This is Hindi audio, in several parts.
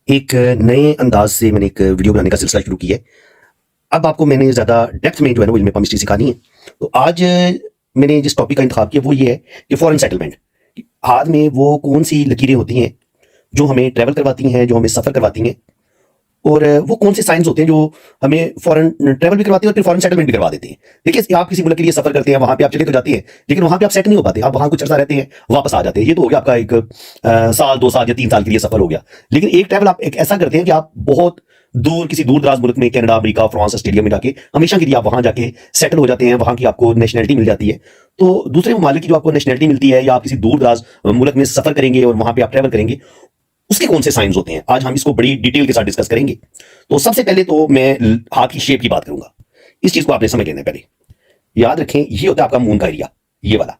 एक नए अंदाज से मैंने एक वीडियो बनाने का सिलसिला शुरू किया है। अब आपको मैंने ज़्यादा डेप्थ में जो है ना वो इल्म केमिस्ट्री सिखानी है। तो आज मैंने जिस टॉपिक का इंतखाब किया वो ये है कि फॉरेन सेटलमेंट। हाथ में वो कौन सी लकीरें होती हैं जो हमें ट्रैवल करवाती हैं, जो हमें सफ़र करवाती हैं, और वो कौन से साइंस होते हैं जो हमें फॉरेन ट्रैवल भी करवाते हैं और फिर फॉरेन सेटलमेंट भी करवा देते हैं। देखिए, आप किसी मुल्क के लिए सफर करते हैं, वहां पे आप चले तो जाते हैं, लेकिन वहां पे आप सेट नहीं हो पाते। आप वहां कुछ अर्सा रहते हैं, वापस आ जाते हैं। ये तो हो गया आपका एक साल 2 साल या 3 साल के लिए सफर हो गया। लेकिन एक ट्रैवल आप एक ऐसा करते हैं कि आप बहुत दूर किसी दूर दराज मुल्क में, कनाडा, अमेरिका, फ्रांस, ऑस्ट्रेलिया में जाके हमेशा के लिए आप वहां जाके सेटल हो जाते हैं। वहां की आपको नेशनैलिटी मिल जाती है। तो दूसरे ममालिक की जो आपको नेशनैलिटी मिलती है, या आप किसी दूर दराज मुल्क में सफर करेंगे और वहां पे आप ट्रैवल करेंगे, उसके कौन से साइंस होते हैं, आज हम इसको बड़ी डिटेल के साथ डिस्कस करेंगे। तो सबसे पहले तो मैं हाथ की शेप की बात करूंगा। इस चीज को आपने समझ लेना है। पहले याद रखें, ये होता है आपका मून का एरिया, ये वाला।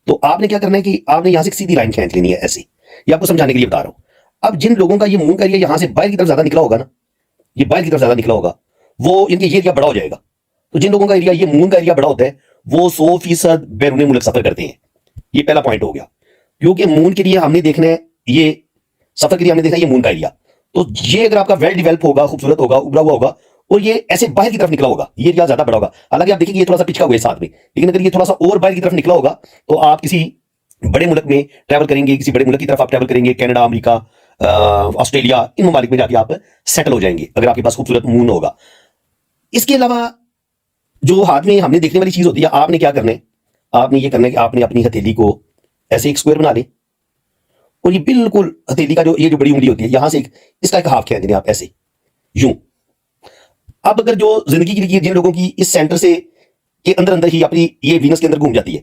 तो आपने क्या करना है कि आपने यहां से एक सीधी लाइन खींच लेनी है, ऐसे। ये आपको समझाने के लिए बता रहा हूं। अब जिन लोगों का ये मून का एरिया यहां से बाहर की तरफ ज्यादा निकला होगा ना, ये बाहर की तरफ ज्यादा निकला होगा, वो इनके ये एरिया बड़ा हो जाएगा। तो जिन लोगों का एरिया, ये मून का एरिया बड़ा होता है, वो 100% बैरून मुल्क सफर करते हैं। ये पहला पॉइंट हो गया। क्योंकि मून के लिए हमने देखना है, ये सफर के लिए हमने देखा ये मून का एरिया। तो ये अगर आपका वेल डिवेलप होगा, खूबसूरत होगा, उभरा हुआ होगा, और ये ऐसे बाहर की तरफ निकला होगा, ये एरिया ज्यादा बड़ा होगा। हालांकि आप देखिए ये थोड़ा सा पिछका हुआ है साथ में, लेकिन अगर ये थोड़ा सा और बाहर की तरफ निकला होगा, तो आप किसी बड़े मुल्क में ट्रैवल करेंगे, किसी बड़े मुल्क की तरफ आप ट्रैवल करेंगे, कनाडा, अमेरिका, ऑस्ट्रेलिया, इन ममालिक में जाके आप सेटल हो जाएंगे, अगर आपके पास खूबसूरत मून होगा। इसके अलावा जो हाथ में हमने देखने वाली चीज होती है, आपने क्या करना है, आपने ये करना है कि आपने अपनी हथेली को ऐसे एक स्क्वायर बना ले, और ये बिल्कुल हथेली का जो ये जो बड़ी उंगली होती है, यहां से इसका एक हाफ खींच देना आप, ऐसे यूं। अब अगर जो जिंदगी की लकीर जिन लोगों की इस सेंटर से के अंदर अंदर ही अपनी ये वीनस के अंदर घूम जाती है,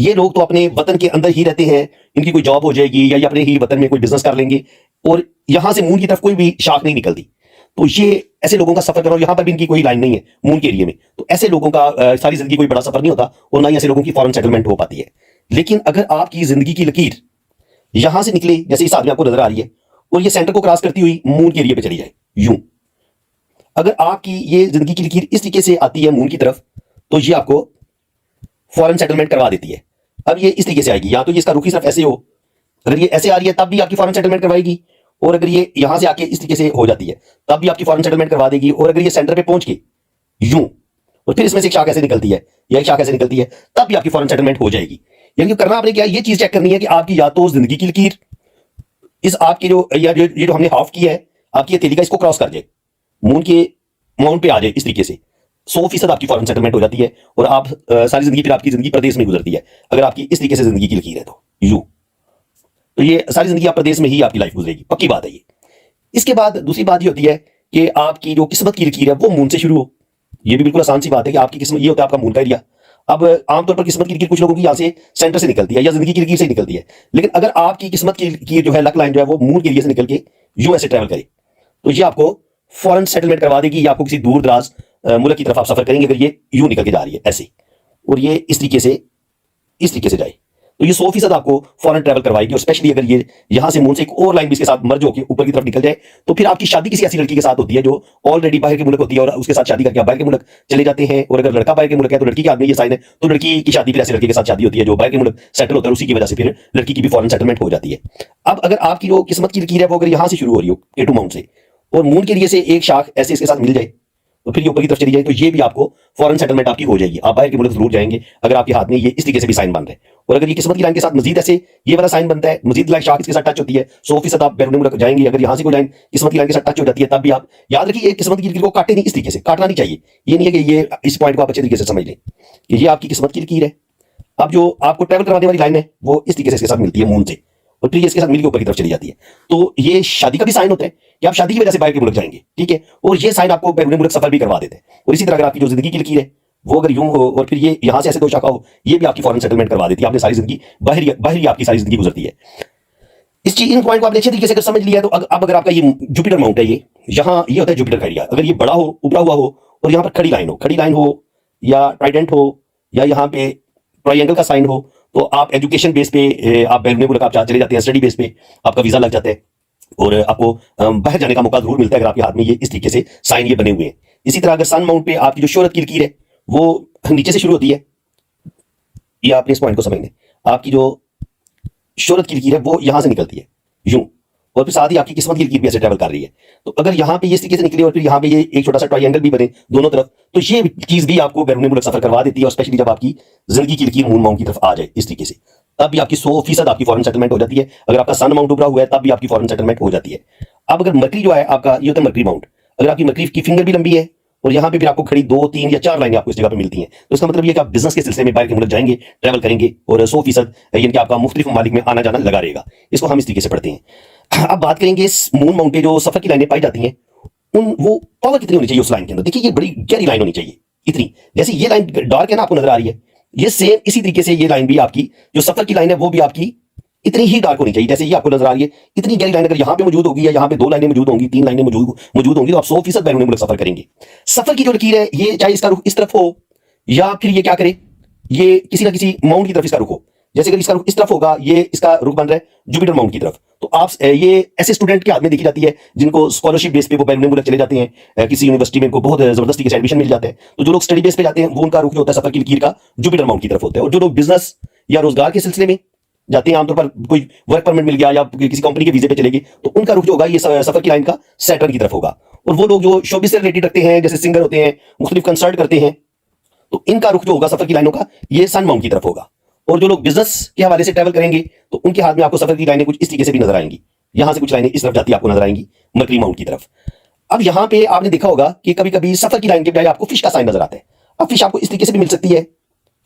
ये लोग तो अपने वतन के अंदर ही रहते हैं, इनकी कोई जॉब हो जाएगी, या ये अपने ही वतन में कोई बिजनेस कर लेंगे, और यहां से मून की तरफ कोई भी शाख नहीं निकलती। तो ये ऐसे लोगों का सफर करो, यहां पर भी इनकी कोई लाइन नहीं है मून के एरिया में, तो ऐसे लोगों का सारी जिंदगी कोई बड़ा सफर नहीं होता, और ना ही ऐसे लोगों की फॉरेन सेटलमेंट हो पाती है। लेकिन अगर आपकी जिंदगी की लकीर यहां से निकले, जैसे इस आदमी आपको नजर आ रही है, और ये सेंटर को क्रॉस करती हुई मून के एरिया पे चली जाए, यूं। अगर आपकी ये जिंदगी की लकीर इस तरीके से आती है मून की तरफ, तो ये आपको फॉरेन सेटलमेंट करवा देती है। अब ये इस तरीके से आएगी, या तो ये इसका रुख ही सिर्फ ऐसे हो, अगर ये ऐसे आ रही है तब भी आपकी फॉरेन सेटलमेंट करवाएगी, और अगर ये यहां से आके इस तरीके से हो जाती है तब भी आपकी फॉरेन सेटलमेंट करवा देगी, और अगर ये सेंटर पे पहुंच के यूं, और फिर इसमें से एक शाख ऐसे निकलती है, या एक शाख ऐसे निकलती है, तब भी आपकी फॉरेन सेटलमेंट हो जाएगी। यानी कि करना आपने क्या, ये चीज चेक करनी है कि आपकी या तो जिंदगी की लकीर इस आपकी जो ये जो हमने हाफ की है, आपकी हथेली का, इसको क्रॉस कर जाए, मून के माउंट पे आ जाए, इस तरीके से 100% आपकी फॉरेन सेटलमेंट हो जाती है, और आप सारी जिंदगी, फिर आपकी जिंदगी प्रदेश में गुजरती है, अगर आपकी इस तरीके से जिंदगी की लकीर है तो यू। तो ये सारी जिंदगी आप प्रदेश में ही आपकी लाइफ गुजरेगी, पक्की बात है ये। इसके बाद दूसरी बात ये होती है कि आपकी जो किस्मत की लकीर है वो मून से शुरू हो। ये भी बिल्कुल आसान सी बात है कि आपकी किस्मत, ये होता है आपका मून का एरिया। अब आमतौर पर किस्मत की लकीर कुछ लोगों की यहां से सेंटर से निकलती है, या जिंदगी की लकीर से निकलती है, लेकिन अगर आपकी किस्मत की लकीर जो है, लक लाइन जो है, वो मून के एरिया से निकल के यूं ऐसे ट्रेवल करे, तो ये आपको फॉरेन सेटलमेंट करवा देगी, या आपको किसी दूर दराज मुल्क की तरफ आप सफर करेंगे, अगर ये यूं निकल के जा रही है ऐसे, और ये इस तरीके से जाए, तो ये 100% आपको फॉरेन ट्रैवल करवाएगी। और स्पेशली अगर ये यहां से मून से एक और लाइन भी इसके साथ मर्ज होकर ऊपर की तरफ निकल जाए, तो फिर आपकी शादी किसी ऐसी लड़की के साथ होती है जो ऑलरेडी बाहर के मुल्क होती है, और उसके साथ शादी करके आप बाहर के मुल्क चले जाते हैं। और अगर लड़का बाहर के मुल्क है, तो लड़की के हाथ में ये साइन है, तो लड़की की शादी फिर ऐसे लड़के के साथ शादी होती है जो बाहर के मुल्क सेटल होता है, उसी की वजह से फिर लड़की की भी फॉरेन सेटलमेंट हो जाती है। अब अगर आपकी जो किस्मत की लकीर है वो अगर यहां से शुरू हो रही हो, A to माउंट से, और मून के लिए से एक शाख ऐसे इसके साथ मिल जाए, तो फिर ये ऊपर की तरफ चली जाए, तो ये भी आपको फॉरेन सेटलमेंट आपकी हो जाएगी। आप बाहर के मुल्क जरूर जाएंगे अगर आपके हाथ में ये इस तरीके से भी साइन बन रहे हैं। और अगर ये किस्मत की लाइन के साथ मजीद ऐसे ये वाला साइन बनता है, मजीद लाइन शाख इसके साथ टच होती है, 100% आप बैरून मुल्क जाएंगे। अगर यहां से कोई लाइन किस्मत की लाइन के साथ टच हो जाती है, तब भी आप याद रखिए, किस्मत की लकीर को काटे नहीं, इस तरीके से काटना नहीं चाहिए। ये नहीं है कि ये, इस पॉइंट को आप अच्छे तरीके से समझ लें कि ये आपकी किस्मत की लकीर है। अब जो आपको ट्रैवल करवाने वाली लाइन है, वो इस तरीके से इसके साथ मिलती है मून से, और फिर ये इसके साथ मिलकर ऊपर की तरफ चली जाती है। तो ये शादी का भी साइन होता है कि आप शादी की वजह से बाहर के मुल्क जाएंगे, ठीक है, और ये साइन आपको बैरून मुल्क सफर भी करवा देते हैं। और इसी तरह अगर आपकी जो जिंदगी की लकीर है वो अगर यूं हो, और फिर ये यहां से ऐसे दो शाखा हो, ये भी आपकी फॉरेन सेटलमेंट करवा देती है। आपने सारी जिंदगी बाहर ही आपकी सारी जिंदगी गुजरती है। इस चीज, इन पॉइंट को आपने अच्छे तरीके से अगर समझ लिया, तो अब अगर आपका ये जुपिटर माउंट है, ये होता है जुपिटर का एरिया, अगर ये बड़ा हो, उभरा हुआ हो, और यहाँ पर खड़ी लाइन हो, या ट्राइडेंट हो, या यहाँ पे ट्राइंगल का साइन हो, तो आप एजुकेशन बेस पे आप बैरून मुल्क आप चले जाते हैं, स्टडी बेस पे आपका वीजा लग जाता है, और आपको बाहर जाने का मौका जरूर मिलता है अगर आपके हाथ में ये इस तरीके से साइन ये बने हुए हैं। इसी तरह अगर सन माउंट पे आपकी जो शोहरत की लकीर है वो नीचे से शुरू होती है, ये आपने इस पॉइंट को समझना है, आपकी जो शोहरत की लकीर है वो यहां से निकलती है यूं, और फिर साथ ही आपकी किस्मत की लकीर भी ऐसे ट्रैवल कर रही है। तो अगर यहाँ पे ये इस तरीके से निकले और फिर यहाँ पे ये एक छोटा सा ट्रायंगल भी बने दोनों तरफ, तो ये चीज भी आपको बैरून मुल्क सफर करवा देती है। और स्पेशली जब आपकी जिंदगी की लकीर मून माउंट की तरफ आ जाए इस तरीके से, तब भी आपकी 100% आपकी फॉरेन सेटलमेंट हो जाती है। अगर आपका सन माउंट उभरा हुआ है तब भी आपकी फॉरेन सेटलमेंट हो जाती है। अब अगर मरकरी जो है आपका, ये होता है मरकरी माउंट, अगर आपकी मरकरी की फिंगर भी लंबी है और यहाँ पे फिर आपको खड़ी 2, 3 या 4 लाइनें आपको इस जगह पे मिलती हैं, तो इसका मतलब ये कि आप बिजनेस के सिलसिले में बाहर के मुल्क जाएंगे, ट्रैवल करेंगे और 100% यानी कि आपका मुख्तलिफ ममालिक में आना जाना लगा रहेगा। इसको हम इस तरीके से पढ़ते हैं। अब बात करेंगे इस मून माउंट पे जो सफर की लाइनें पाई जाती हैं, वो पावर कितनी होनी चाहिए उस लाइन के अंदर। देखिए ये बड़ी गहरी लाइन होनी चाहिए, इतनी, जैसे ये लाइन डार्क है ना आपको नजर आ रही है, ये सेम इसी तरीके से ये लाइन भी आपकी जो सफर की लाइन है वो भी आपकी इतनी ही डार्क होनी चाहिए जैसे ये आपको नजर आ रही है। इतनी गहरी लाइन अगर यहाँ पे मौजूद होगी या यहाँ पे 2 लाइनें मौजूद होंगी, 3 लाइनें मौजूद होंगी, तो आप 100% बैरून मुल्क सफर करेंगे। सफर की जो लकीर है ये चाहे इसका रुख इस तरफ हो या फिर ये क्या करे, ये किसी ना किसी माउंट की तरफ इसका रुख हो। जैसे अगर इसका रुख इस तरफ होगा, ये इसका रुख बन रहा है जुपिटर माउंट की तरफ, तो आप ये ऐसे स्टूडेंट के हाथ में देखी जाती है जिनको स्कॉलरशिप बेस पे वो बैरून मुल्क चले जाते हैं, किसी यूनिवर्सिटी में इनको बहुत जबरदस्ती के एडमिशन मिल जाता है। तो जो लोग स्टडी बेस पे जाते हैं वो उनका रुख जो होता है सफर की लकीर का जुपिटर माउंट की तरफ होता है। और जो लोग बिजनेस या रोजगार के सिलसिले में जाते हैं, आमतौर पर कोई वर्क परमिट मिल गया या किसी कंपनी के वीजे पे चलेगी, तो उनका रुख जो होगा ये सफर की लाइन का सैटर्न की तरफ होगा। और वो लोग जो शोबिस से रिलेटेड रखते हैं, जैसे सिंगर होते हैं, मुख्तलिफ कंसर्ट करते हैं, तो इनका रुख जो होगा सफर की लाइनों का ये सन माउंट की तरफ होगा। और जो लोग बिजनेस के हवाले से ट्रैवल करेंगे तो उनके हाथ में आपको सफर की लाइनें कुछ इस तरीके से भी नजर आएंगी। यहां से कुछ लाइनें इस तरफ जाती आपको नजर आएंगी मरकरी माउंट की तरफ। अब यहां पे आपने देखा होगा कि कभी कभी सफर की लाइन के बजाय आपको फिश का साइन नजर आता है। अब फिश आपको इस तरीके से भी मिल सकती है,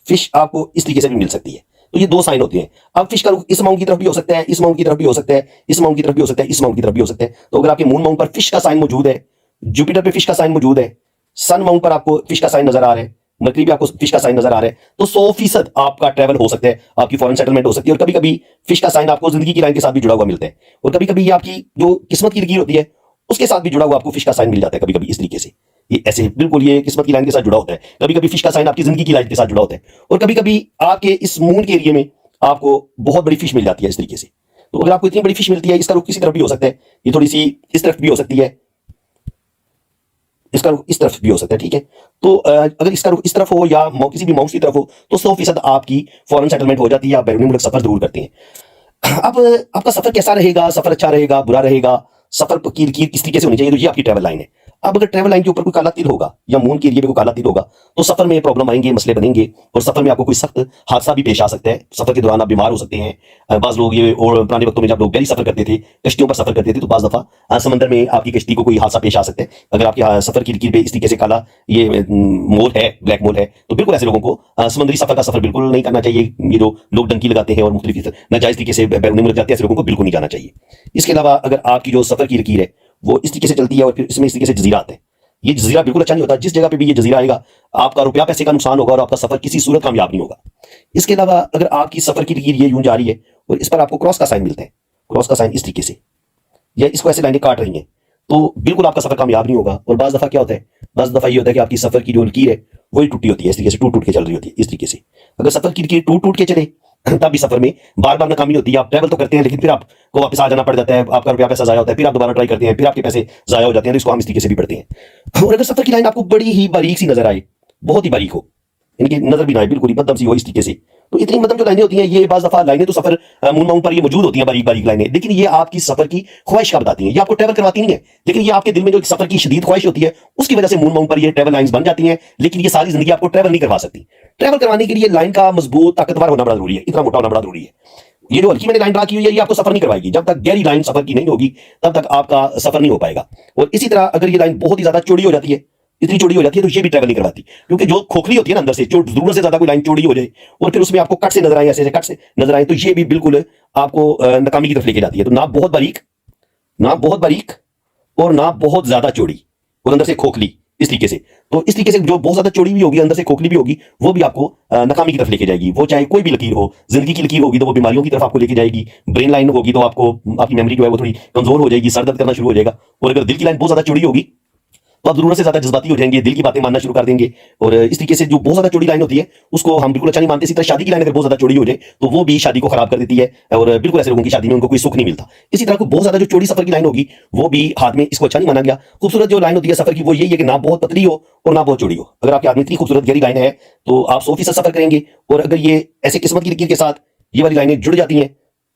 फिश आपको इस तरीके से भी मिल सकती है। तो ये 2 साइन होती हैं। अब फिश का रुख इस माउंट की तरफ भी हो सकता है, इस माउंट की तरफ भी हो सकता है, इस माउंट की तरफ भी हो सकता है, इस माउंट की तरफ भी हो सकता है। तो अगर आपके मून माउंट पर फिश का साइन मौजूद है, जुपिटर पे फिश का साइन मौजूद है, सन माउंट पर आपको फिश का साइन नजर आ रहा है, मरकरी पे आपको फिश का साइन नजर आ रहा है, तो 100% आपका ट्रैवल हो सकता है, आपकी फॉरेन सेटलमेंट हो सकती है। और कभी कभी फिश का साइन आपको जिंदगी की लाइन के साथ भी जुड़ा हुआ मिलता है। और कभी कभी ये आपकी जो किस्मत की लकीर होती है उसके साथ भी जुड़ा हुआ आपको फिश का साइन मिल जाता है। कभी कभी इस तरीके से ये ऐसे बिल्कुल ये किस्मत की लाइन के साथ जुड़ा होता है। कभी कभी फिश का साइन आपकी जिंदगी की लाइन के साथ जुड़ा होता है। और कभी कभी आपके इस मून के एरिया में आपको बहुत बड़ी फिश मिल जाती है इस तरीके से। तो अगर आपको इतनी बड़ी फिश मिलती है, इसका रुख किसी तरफ भी हो सकता है, ये थोड़ी सी इस तरफ भी हो सकती है, इसका रुख इस तरफ भी हो सकता है, ठीक है। तो अगर इसका रुख इस तरफ हो या किसी भी माउंट की तरफ हो तो 100% आपकी फॉरेन सेटलमेंट हो जाती है, आप बैरून मुल्क सफर जरूर करते हैं। अब आपका सफर कैसा रहेगा, सफर अच्छा रहेगा, बुरा रहेगा, सफर की लकीर किस तरीके से होनी चाहिए, तो ये आपकी ट्रैवल लाइन है। अब अगर ट्रैवल लाइन के ऊपर कोई काला तिल होगा या मून के एरिया पे कोई काला तिल होगा तो सफर में प्रॉब्लम आएंगे, मसले बनेंगे और सफर में आपको कोई सख्त हादसा भी पेश आ सकता है। सफर के दौरान आप बीमार हो सकते हैं। बाज लोग ये, और पुराने वक्तों में जब लोग गहरी सफर करते थे, कश्तियों पर सफर करते थे, तो बाज दफा समंदर में आपकी कश्ती को कोई हादसा पेश आ सकता है। अगर आपके सफर की लकीर पे इस तरीके से काला ये मोल है, ब्लैक मोल है, तो बिल्कुल ऐसे लोगों को समुद्री सफर का सफर बिल्कुल नहीं करना चाहिए। ये जो लोग डंकी लगाते हैं और मुख्तलिफ नाजायज तरीके से बैरून मुल्क जाते हैं, ऐसे लोगों को बिल्कुल नहीं जाना चाहिए। इसके अलावा अगर आपकी जो सफर की लकीर है वो इस तरीके से चलती है और फिर इसमें इस तरीके से जजीरा आता है, ये जजीरा बिल्कुल अच्छा नहीं होता। जिस जगह पे भी ये जजीरा आएगा आपका रुपया पैसे का नुकसान होगा और आपका सफर किसी सूरत कामयाब नहीं होगा। इसके अलावा अगर आपकी सफर की लकीर ये यूं जा रही है और इस पर आपको क्रॉस का साइन मिलता है, क्रॉस का साइन इस तरीके से, या इसको ऐसे लाइनें काट रही हैं, तो बिल्कुल आपका सफर कामयाब नहीं होगा। और बाज दफा क्या होता है, बाज दफा ये होता है कि आपकी सफर की जो लकीर है वही टूटी होती है, इस तरीके से टूट टूट के चल रही होती है। इस तरीके से अगर सफर की लकीर टूट टूट के चले तब भी सफर में बार बार नाकामी होती है। आप ट्रैवल तो करते हैं लेकिन फिर आपको वापस आ जाना पड़ जाता है, आपका रुपया पैसा जाया होता है, फिर आप दोबारा ट्राई करते हैं, फिर आपके पैसे जाया हो जाते हैं। तो इसको हम इस तरीके से भी पढ़ते हैं। और अगर सफर की लाइन आपको बड़ी ही बारीक सी नजर आए, बहुत ही बारीक हो, इनकी नजर भी ना आए, बिल्कुल ही मध्यम सी हो इस तरीके से, तो इतनी मध्यम जो लाइनें होती हैं, ये बाज दफा लाइनें तो सफर मून माउंट पर ये मौजूद होती हैं बारीक बारीक लाइनें, लेकिन ये आपकी सफर की ख्वाहिश का बताती हैं। ये आपको ट्रैवल करवाती नहीं है, लेकिन ये आपके दिल में जो सफर की शदीद ख्वाहिश होती है उसकी वजह से मून माउंट पर ये ट्रैवल लाइंस बन जाती हैं। लेकिन ये सारी जिंदगी आपको ट्रैवल नहीं करवा सकती। ट्रैवल करवाने के लिए लाइन का मजबूत ताकतवर होना बड़ा जरूरी है, इतना मोटा होना बड़ा जरूरी है। ये जो हल्की मैंने लाइन ड्रा की हुई है ये आपको सफर नहीं करवाएगी। जब तक गहरी लाइन सफर की नहीं होगी तब तक आपका सफर नहीं हो पाएगा। और इसी तरह अगर ये लाइन बहुत ही ज्यादा चौड़ी हो जाती है, इतनी चौड़ी हो जाती है, तो ये भी ट्रैवल नहीं करवाती, क्योंकि जो खोखली होती है ना अंदर से, जो जरूरत से ज्यादा कोई लाइन चौड़ी हो जाए और फिर उसमें आपको कट से नजर आए, ऐसे कट से नजर आए, तो ये भी बिल्कुल आपको नाकामी की तरफ लेके जाती है। तो ना बहुत बारीक, ना बहुत बारीक और ना बहुत ज्यादा चौड़ी और अंदर से खोखली, इस तरीके से। तो इस तरीके से जो बहुत ज्यादा चौड़ी भी होगी, अंदर से खोखली भी होगी, वो भी आपको नाकामी की तरफ लेके जाएगी। वो चाहे कोई भी लकीर हो, जिंदगी की लकीर होगी तो वो बीमारियों की तरफ आपको लेके जाएगी, ब्रेन लाइन होगी तो आपको आपकी मेमोरी जो है वो थोड़ी कमजोर हो जाएगी, सर दर्द करना शुरू हो जाएगा। और अगर दिल की लाइन बहुत ज्यादा चौड़ी होगी तो आप जरूरत से ज्यादा जज्बाती हो जाएंगे, दिल की बातें मानना शुरू कर देंगे। और इस तरीके से जो बहुत ज्यादा चौड़ी लाइन होती है उसको हम बिल्कुल अच्छा नहीं मानते। इसी तरह शादी की लाइन अगर बहुत ज्यादा चौड़ी हो जाए तो वो भी शादी को खराब कर देती है और बिल्कुल ऐसे लोगों की शादी में उनको कोई सुख नहीं मिलता। इसी तरह को बहुत ज्यादा जो चौड़ी सफर की लाइन होगी वो भी हाथ में इसको अच्छा नहीं माना गया। खूबसूरत जो लाइन होती है सफर की वो यही है कि ना बहुत पतली हो और ना बहुत चौड़ी हो। अगर आपके हाथ में इतनी खूबसूरत गहरी लाइन है तो आप 100% सफर करेंगे। और अगर ये ऐसे किस्मत की लकीर के साथ ये वाली लाइनें जुड़ जाती हैं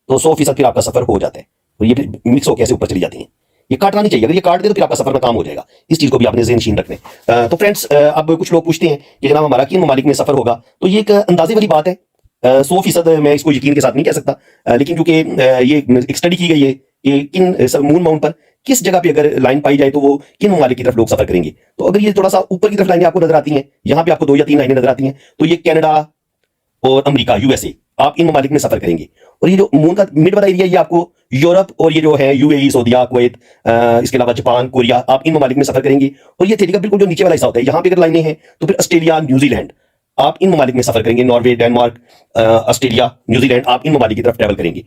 तो 100% फिर आपका सफर हो जाता है। और ये मिक्स होकर ऐसे ऊपर चली जाती हैं। ये काटना नहीं चाहिए, अगर ये काट दे तो फिर आपका सफर में काम हो जाएगा। इस चीज को भी आपने ज़हन-नशीन रखना है। तो फ्रेंड्स, अब कुछ लोग पूछते हैं कि जनाब हमारा किन ममालिक में सफर होगा, तो ये एक अंदाजे वाली बात है। 100% मैं इसको यकीन के साथ नहीं कह सकता, लेकिन क्योंकि ये एक स्टडी की गई है कि किन मून माउंट पर किस जगह पे अगर लाइन पाई जाए तो वो किन ममालिक की तरफ लोग सफर करेंगे। तो अगर ये थोड़ा सा ऊपर की तरफ लाइनें आपको नजर आती हैं, यहाँ पे आपको 2 या 3 लाइनें नजर आती हैं, तो ये कनाडा और अमेरिका, यूएसए, आप इन ममालिक में सफर करेंगे। और ये जो मून का मिड वाला एरिया, ये आपको यूरोप और ये जो है यूएई, सऊदीया, कुवैत, इसके अलावा जापान, कोरिया, आप इन ममालिक में सफर करेंगे। और ये थ्योरी का बिल्कुल जो नीचे वाला हिस्सा होता है, यहाँ पे अगर लाइनें हैं तो फिर ऑस्ट्रेलिया, न्यूजीलैंड, आप इन ममालिक में सफर करेंगे। नॉर्वे, डेनमार्क, ऑस्ट्रेलिया, न्यूजीलैंड, आप इन ममालिक की तरफ ट्रैवल करेंगे।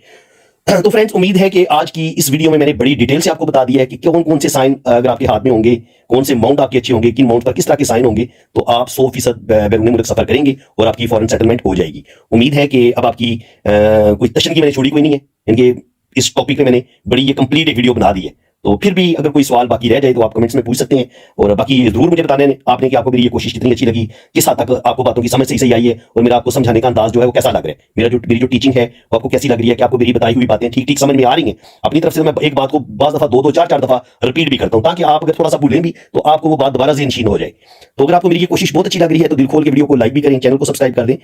तो फ्रेंड्स, उम्मीद है कि आज की इस वीडियो में मैंने बड़ी डिटेल से आपको बता दिया है कि कौन कौन से साइन अगर आपके हाथ में होंगे, कौन से माउंट आपके अच्छे होंगे, किन माउंट पर किस तरह के साइन होंगे, तो आप 100% बैरून मुल्क सफर करेंगे और आपकी फॉरेन सेटलमेंट हो जाएगी। उम्मीद है कि अब आपकी कोई तशनी की मैंने छोड़ी कोई नहीं है, इनके इस टॉपिक पे मैंने बड़ी ये कंप्लीट एक वीडियो बना दी है। तो फिर भी अगर कोई सवाल बाकी रह जाए तो आप कमेंट्स में पूछ सकते हैं, और बाकी जरूर मुझे बताने आपने कि आपको मेरी ये कोशिश कितनी अच्छी लगी, किस हद तक आपको बातों की समझ सही आई है, और मेरा आपको समझाने का अंदाज जो है वो कैसा लग रहा है, मेरी जो टीचिंग है वो आपको कैसी लग रही है, कि आपको मेरी बताई हुई बातें ठीक ठीक समझ में आ रही हैं। अपनी तरफ से मैं एक बात को बाज़ दफा 2-2, 4-4 दफा रिपीट भी करता हूं, ताकि आप अगर थोड़ा सा भूलें भी तो आपको वो बात दोबारा ज़हन-नशीन हो जाए। तो अगर आपको मेरी ये कोशिश बहुत अच्छी लग रही है तो दिल खोल के वीडियो को लाइक भी करें, चैनल को सब्सक्राइब कर दें।